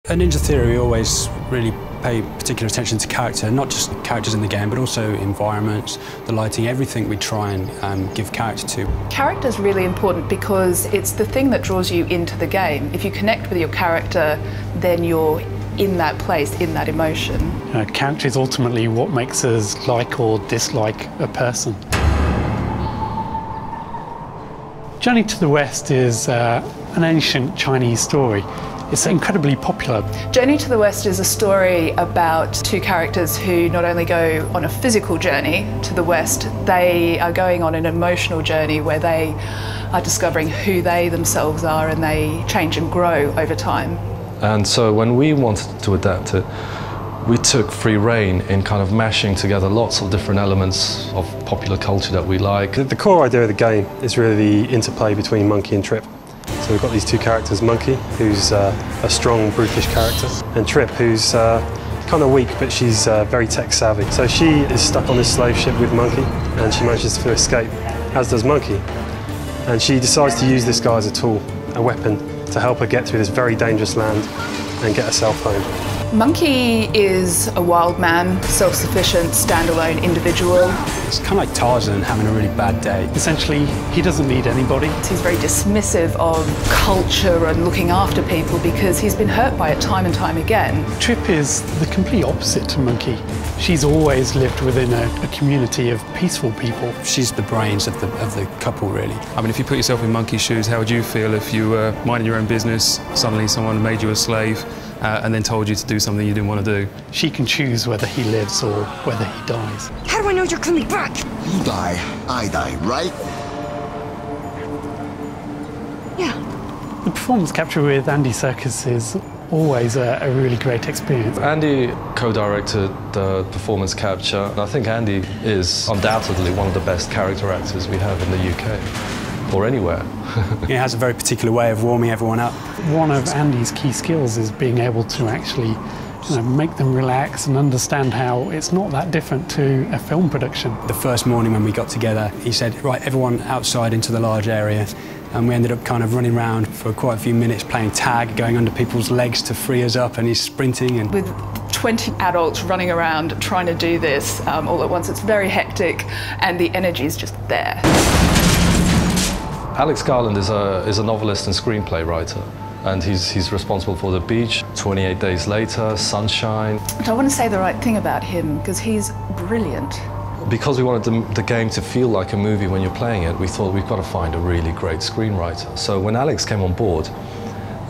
At Ninja Theory, we always really pay particular attention to character, not just characters in the game, but also environments, the lighting, everything we try and give character to. Character is really important because it's the thing that draws you into the game. If you connect with your character, then you're in that place, in that emotion. Character is ultimately what makes us like or dislike a person. Journey to the West is an ancient Chinese story. It's incredibly popular. Journey to the West is a story about two characters who not only go on a physical journey to the West, they are going on an emotional journey where they are discovering who they themselves are, and they change and grow over time. And so when we wanted to adapt it, we took free rein in kind of mashing together lots of different elements of popular culture that we like. The core idea of the game is really the interplay between Monkey and Trip. So we've got these two characters, Monkey, who's a strong, brutish character, and Trip, who's kind of weak, but she's very tech savvy. So she is stuck on this slave ship with Monkey, and she manages to escape, as does Monkey. And she decides to use this guy as a tool, a weapon, to help her get through this very dangerous land and get herself home. Monkey is a wild man, self-sufficient, standalone individual. It's kind of like Tarzan having a really bad day. Essentially, he doesn't need anybody. He's very dismissive of culture and looking after people because he's been hurt by it time and time again. Trip is the complete opposite to Monkey. She's always lived within a community of peaceful people. She's the brains of the couple, really. I mean, if you put yourself in Monkey's shoes, how would you feel if you were minding your own business, suddenly someone made you a slave, and then told you to do something you didn't want to do? She can choose whether he lives or whether he dies. How do I know you're coming back? You die, I die, right? Yeah. The performance capture with Andy Serkis is always a really great experience. Andy co-directed the performance capture, and I think Andy is undoubtedly one of the best character actors we have in the UK, or anywhere. He has a very particular way of warming everyone up. One of Andy's key skills is being able to actually make them relax and understand how it's not that different to a film production. The first morning when we got together, he said, right, everyone outside into the large area. And we ended up kind of running around for quite a few minutes playing tag, going under people's legs to free us up, and he's sprinting. And with 20 adults running around trying to do this all at once, it's very hectic, and the energy is just there. Alex Garland is a novelist and screenplay writer, and he's responsible for The Beach, 28 Days Later, Sunshine. And I want to say the right thing about him, because he's brilliant. Because we wanted the game to feel like a movie when you're playing it, we thought we've got to find a really great screenwriter. So when Alex came on board,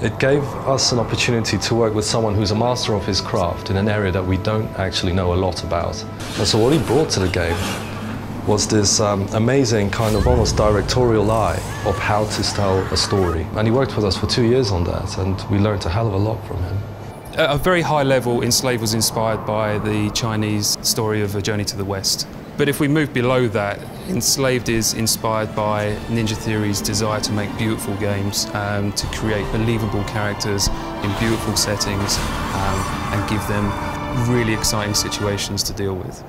it gave us an opportunity to work with someone who's a master of his craft in an area that we don't actually know a lot about. And so what he brought to the game was this amazing kind of almost directorial eye of how to tell a story. And he worked with us for 2 years on that, and we learned a hell of a lot from him. At a very high level, Enslaved was inspired by the Chinese story of A Journey to the West. But if we move below that, Enslaved is inspired by Ninja Theory's desire to make beautiful games, to create believable characters in beautiful settings, and give them really exciting situations to deal with.